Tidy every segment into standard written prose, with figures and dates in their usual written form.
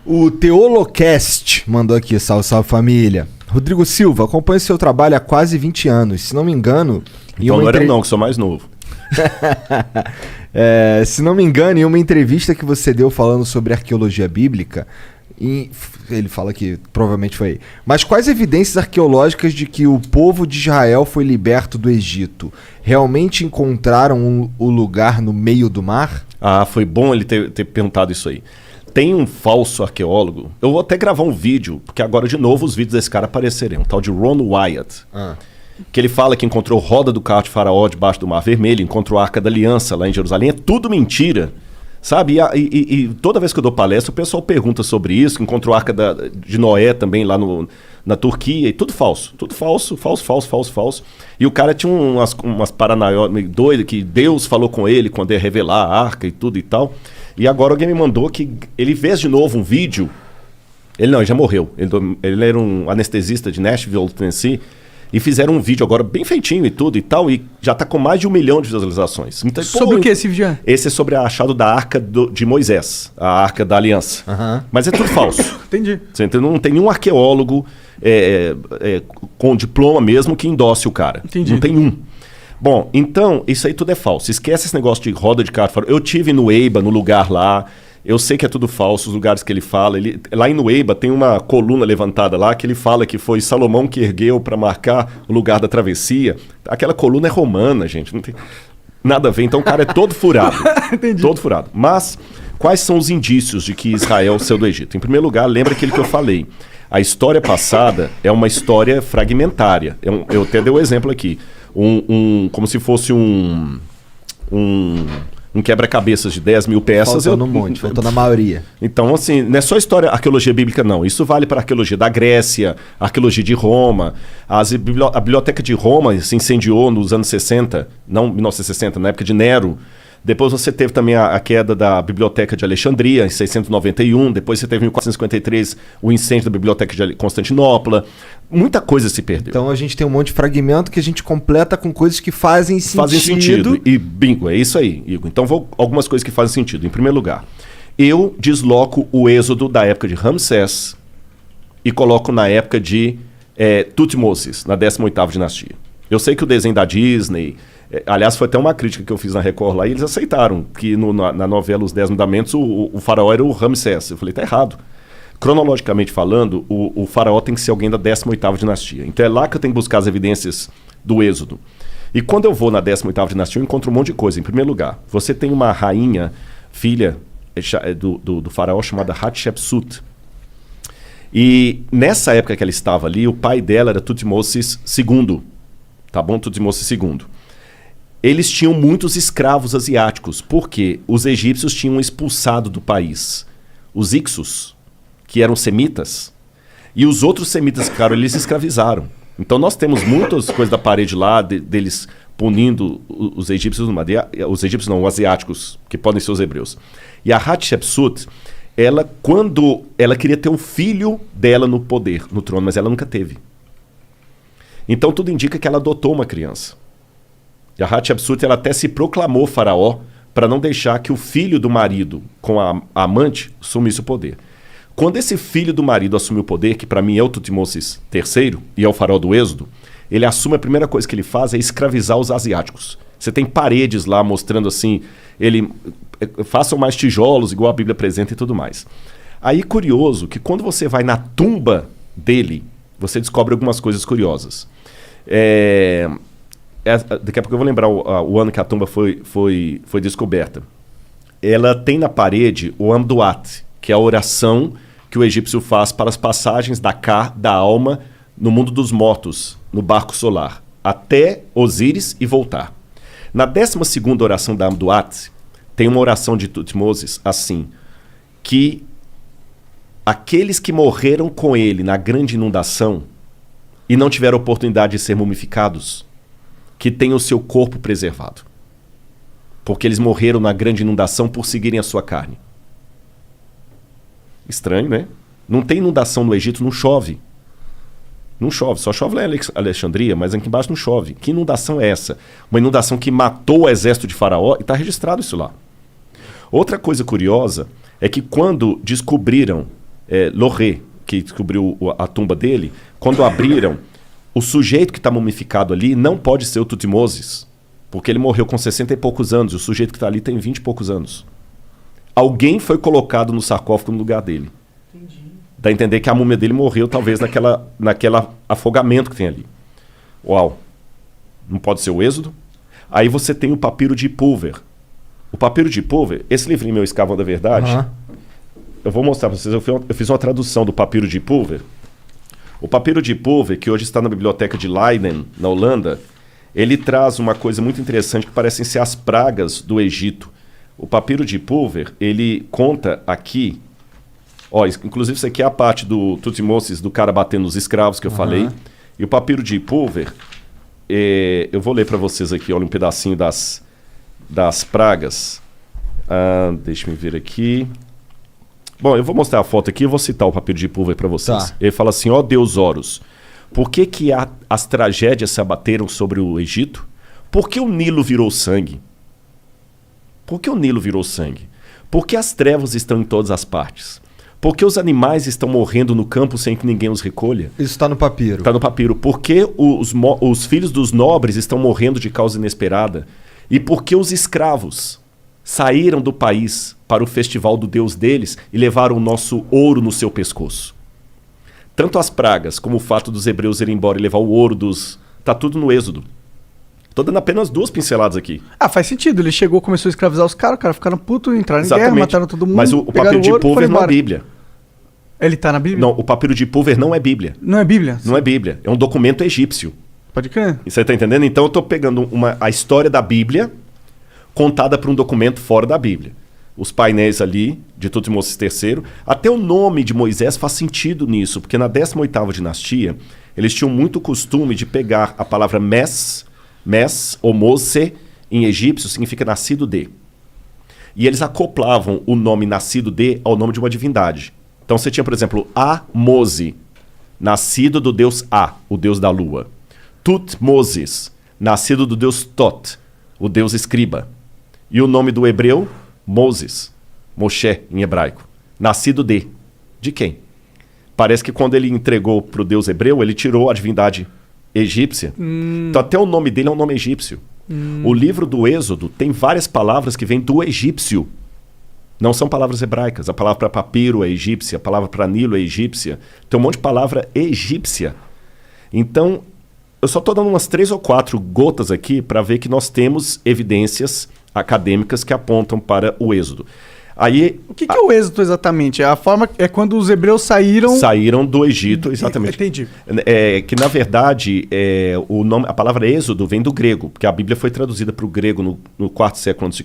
O Teolocast mandou aqui, salve, salve família. Rodrigo Silva, acompanho seu trabalho há quase 20 anos. Se não me engano... Então não era não, que sou mais novo. Se não me engano, em uma entrevista que você deu falando sobre arqueologia bíblica, ele fala que provavelmente foi aí. Mas quais evidências arqueológicas de que o povo de Israel foi liberto do Egito? Realmente encontraram o lugar no meio do mar? Ah, foi bom ele ter perguntado isso aí. Tem um falso arqueólogo, eu vou até gravar um vídeo, porque agora de novo os vídeos desse cara aparecerem, um tal de Ron Wyatt. Que ele fala que encontrou roda do carro de Faraó debaixo do Mar Vermelho, encontrou a Arca da Aliança lá em Jerusalém, é tudo mentira. Sabe, e toda vez que eu dou palestra, o pessoal pergunta sobre isso, encontrou a Arca de Noé também lá na Turquia, e tudo falso. Tudo falso. E o cara tinha umas paranoias meio doidas, que Deus falou com ele quando ia revelar a Arca e tudo e tal. E agora alguém me mandou que ele fez de novo um vídeo. Ele já morreu. Ele era um anestesista de Nashville, Tennessee. E fizeram um vídeo agora bem feitinho e tudo e tal, e já tá com mais de 1 milhão de visualizações. Então, sobre o que esse vídeo é? Esse é sobre a achado da Arca de Moisés, a Arca da Aliança. Mas é tudo falso. Entendi. Você entendeu? Não tem nenhum arqueólogo com diploma mesmo que endosse o cara. Entendi. Não tem um. Bom, então, isso aí tudo é falso. Esquece esse negócio de roda de carro. Eu tive no Eiba, no lugar lá. Eu sei que é tudo falso, os lugares que ele fala. Lá em Nueiba tem uma coluna levantada lá que ele fala que foi Salomão que ergueu para marcar o lugar da travessia. Aquela coluna é romana, gente. Não tem nada a ver. Então o cara é todo furado. Entendi. Todo furado. Mas quais são os indícios de que Israel saiu do Egito? Em primeiro lugar, lembra aquilo que eu falei. A história passada é uma história fragmentária. Eu até dei o exemplo aqui. Como se fosse um quebra-cabeças de 10 mil peças. Faltou no monte, faltou na maioria. Então, assim, não é só história, arqueologia bíblica, não. Isso vale para a arqueologia da Grécia, a arqueologia de Roma. A biblioteca de Roma se incendiou nos anos 60, não 1960, na época de Nero. Depois você teve também a queda da Biblioteca de Alexandria, em 691. Depois você teve em 1453 o incêndio da Biblioteca de Constantinopla. Muita coisa se perdeu. Então a gente tem um monte de fragmento que a gente completa com coisas que fazem sentido. Fazem sentido. E bingo, é isso aí, Igor. Então algumas coisas que fazem sentido. Em primeiro lugar, eu desloco o êxodo da época de Ramsés e coloco na época de Tutmoses, na 18ª dinastia. Eu sei que o desenho da Disney... aliás, foi até uma crítica que eu fiz na Record lá, e eles aceitaram que na novela Os 10 Mandamentos o faraó era o Ramsés. Eu falei, tá errado. Cronologicamente falando, o faraó tem que ser alguém da 18ª dinastia. Então é lá que eu tenho que buscar as evidências do êxodo. E quando eu vou na 18ª dinastia, eu encontro um monte de coisa. Em primeiro lugar, você tem uma rainha, filha do faraó, chamada Hatshepsut. E nessa época que ela estava ali, o pai dela era Tutmoses II. Tá bom? Tutmoses II. Eles tinham muitos escravos asiáticos, porque os egípcios tinham expulsado do país os Ixos, que eram semitas, e os outros semitas que ficaram, eles escravizaram. Então nós temos muitas coisas da parede lá, deles punindo os egípcios, os egípcios não, os asiáticos, que podem ser os hebreus. E a Hatshepsut, quando ela queria ter um filho dela no poder, no trono, mas ela nunca teve. Então tudo indica que ela adotou uma criança. E a Hatshepsut, ela até se proclamou faraó para não deixar que o filho do marido com a amante assumisse o poder. Quando esse filho do marido assumiu o poder, que para mim é o Tutmoses III e é o faraó do Êxodo, ele assume, a primeira coisa que ele faz é escravizar os asiáticos. Você tem paredes lá mostrando assim, façam mais tijolos, igual a Bíblia apresenta e tudo mais. Aí curioso que quando você vai na tumba dele, você descobre algumas coisas curiosas. Daqui a pouco eu vou lembrar o ano que a tumba foi descoberta. Ela tem na parede o Amduat, que é a oração que o egípcio faz para as passagens da alma no mundo dos mortos, no barco solar, até Osíris e voltar. Na 12ª oração da Amduat, tem uma oração de Tutmoses assim, que aqueles que morreram com ele na grande inundação e não tiveram oportunidade de ser mumificados, que tenham o seu corpo preservado. Porque eles morreram na grande inundação por seguirem a sua carne. Estranho, né? Não tem inundação no Egito, não chove. Não chove, só chove lá em Alexandria, mas aqui embaixo não chove. Que inundação é essa? Uma inundação que matou o exército de Faraó, e está registrado isso lá. Outra coisa curiosa é que quando descobriram Loré, que descobriu a tumba dele, quando abriram, o sujeito que está mumificado ali não pode ser o Tutmoses, porque ele morreu com 60 e poucos anos, e o sujeito que está ali tem 20 e poucos anos. Alguém foi colocado no sarcófago no lugar dele. Entendi. Dá a entender que a múmia dele morreu, talvez, naquela afogamento que tem ali. Uau! Não pode ser o Êxodo? Aí você tem o papiro de Pulver. O papiro de Pulver, esse livrinho meu, Escavando a Verdade, eu vou mostrar para vocês, eu fiz uma tradução do papiro de Pulver. O papiro de Pulver, que hoje está na biblioteca de Leiden, na Holanda, ele traz uma coisa muito interessante que parecem ser as pragas do Egito. O papiro de Pulver, ele conta aqui, inclusive isso aqui é a parte do Tutmoses, do cara batendo nos escravos que eu falei. E o papiro de Pulver, eu vou ler para vocês aqui, olha um pedacinho das pragas. Deixa eu ver aqui. Bom, eu vou mostrar a foto aqui e vou citar o papiro de Pulver para vocês. Tá. Ele fala assim, Deus Horus, por que as tragédias se abateram sobre o Egito? Por que o Nilo virou sangue? Por que o Nilo virou sangue? Por que as trevas estão em todas as partes? Por que os animais estão morrendo no campo sem que ninguém os recolha? Isso está no papiro. Está no papiro. Por que os filhos dos nobres estão morrendo de causa inesperada? E por que os escravos saíram do país para o festival do Deus deles e levaram o nosso ouro no seu pescoço? Tanto as pragas como o fato dos hebreus irem embora e levar o ouro dos... Está tudo no Êxodo. Estou dando apenas 2 pinceladas aqui. Faz sentido. Ele chegou, começou a escravizar os caras ficaram putos, entraram em guerra, mataram todo mundo. Mas o papiro de Pulver não é Bíblia. Ele está na Bíblia? Não, o papiro de Pulver não é Bíblia. Não é Bíblia? Não é Bíblia. É um documento egípcio. Pode crer. Você está entendendo? Então eu estou pegando a história da Bíblia contada por um documento fora da Bíblia. Os painéis ali de Tutmoses III. Até o nome de Moisés faz sentido nisso, porque na 18ª dinastia, eles tinham muito costume de pegar a palavra Mes ou Mose, em egípcio, significa nascido de. E eles acoplavam o nome nascido de ao nome de uma divindade. Então você tinha, por exemplo, Mose, nascido do deus o deus da lua. Tutmoses, nascido do deus Tot, o deus escriba. E o nome do hebreu, Moses, Moshe em hebraico. Nascido de. De quem? Parece que quando ele entregou para o deus hebreu, ele tirou a divindade egípcia. Então até o nome dele é um nome egípcio. O livro do Êxodo tem várias palavras que vêm do egípcio. Não são palavras hebraicas. A palavra para papiro é egípcia, a palavra para Nilo é egípcia. Tem um monte de palavra egípcia. Então, eu só estou dando umas 3 ou 4 gotas aqui para ver que nós temos evidências acadêmicas que apontam para o Êxodo. Aí, o que é o Êxodo exatamente? A forma é quando os hebreus saíram do Egito, exatamente. Entendi. Que na verdade a palavra Êxodo vem do grego, porque a Bíblia foi traduzida para o grego no 4º século a.C.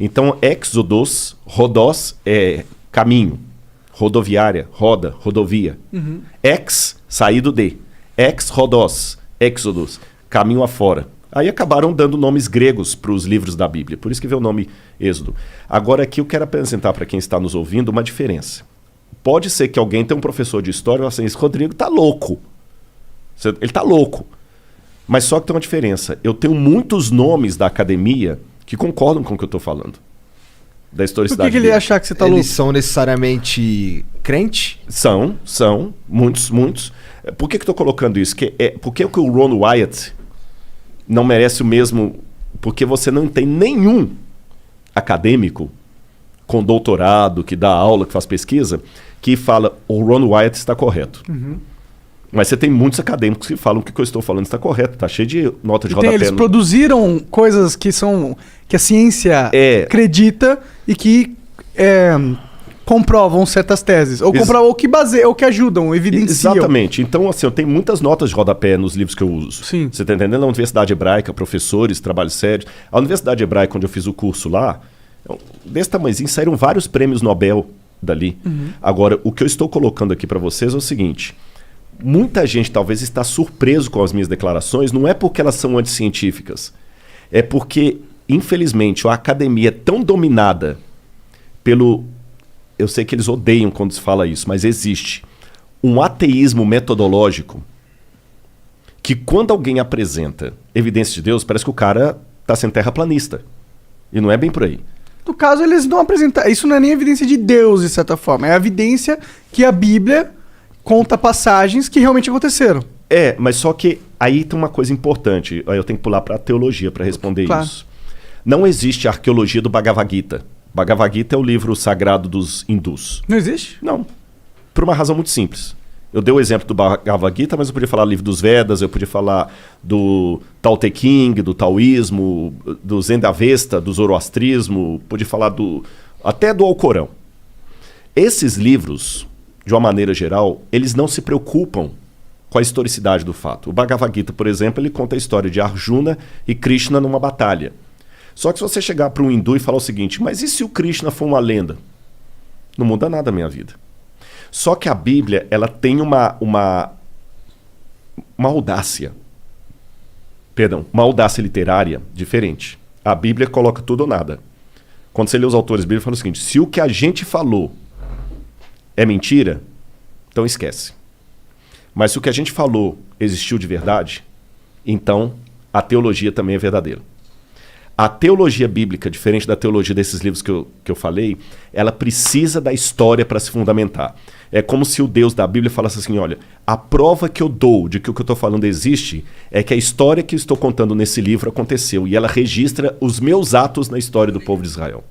Então, Exodos, Rodós é caminho, rodoviária, roda, rodovia. Ex, saído de. Ex-Rodós, Exodus, caminho afora. Aí acabaram dando nomes gregos para os livros da Bíblia. Por isso que veio o nome Êxodo. Agora aqui eu quero apresentar para quem está nos ouvindo uma diferença. Pode ser que alguém tenha um professor de história e fale assim, esse Rodrigo está louco. Ele está louco. Mas só que tem uma diferença. Eu tenho muitos nomes da academia que concordam com o que eu estou falando. Da historicidade. Por que ele ia achar que você está louco? Eles são necessariamente crente? São. Muitos. Por que estou colocando isso? Por que o Ron Wyatt não merece o mesmo... Porque você não tem nenhum acadêmico com doutorado, que dá aula, que faz pesquisa, que fala o Ron Wyatt está correto. Mas você tem muitos acadêmicos que falam que o que eu estou falando está correto. Está cheio de nota de rodapé. Eles produziram coisas que a ciência acredita e que comprovam certas teses. Ou que ajudam, evidenciam. Exatamente. Então, assim, eu tenho muitas notas de rodapé nos livros que eu uso. Sim. Você está entendendo? Na Universidade Hebraica, professores, trabalho sério. A Universidade Hebraica, onde eu fiz o curso lá, desse tamanhozinho, saíram vários prêmios Nobel dali. Agora, o que eu estou colocando aqui para vocês é o seguinte. Muita gente talvez está surpreso com as minhas declarações, não é porque elas são anticientíficas. É porque, infelizmente, a academia é tão dominada pelo... Eu sei que eles odeiam quando se fala isso, mas existe um ateísmo metodológico que quando alguém apresenta evidências de Deus, parece que o cara está sendo terraplanista. E não é bem por aí. No caso, eles não apresentam... Isso não é nem evidência de Deus, de certa forma. É a evidência que a Bíblia conta passagens que realmente aconteceram. Mas só que aí tem uma coisa importante. Aí eu tenho que pular para a teologia para responder isso. Não existe a arqueologia do Bhagavad Gita. Bhagavad Gita é o livro sagrado dos hindus. Não existe? Não. Por uma razão muito simples. Eu dei o exemplo do Bhagavad Gita, mas eu podia falar do livro dos Vedas, eu podia falar do Tao Te Ching, do taoísmo, do Zendavesta, do zoroastrismo, podia falar até do Alcorão. Esses livros, de uma maneira geral, eles não se preocupam com a historicidade do fato. O Bhagavad Gita, por exemplo, ele conta a história de Arjuna e Krishna numa batalha. Só que se você chegar para um hindu e falar o seguinte, mas e se o Krishna for uma lenda? Não muda nada a minha vida. Só que a Bíblia, ela tem uma audácia. Perdão, uma audácia literária diferente. A Bíblia coloca tudo ou nada. Quando você lê os autores bíblicos, fala o seguinte, se o que a gente falou é mentira, então esquece. Mas se o que a gente falou existiu de verdade, então a teologia também é verdadeira. A teologia bíblica, diferente da teologia desses livros que eu falei, ela precisa da história para se fundamentar. É como se o Deus da Bíblia falasse assim, olha, a prova que eu dou de que o que eu estou falando existe é que a história que eu estou contando nesse livro aconteceu e ela registra os meus atos na história do povo de Israel.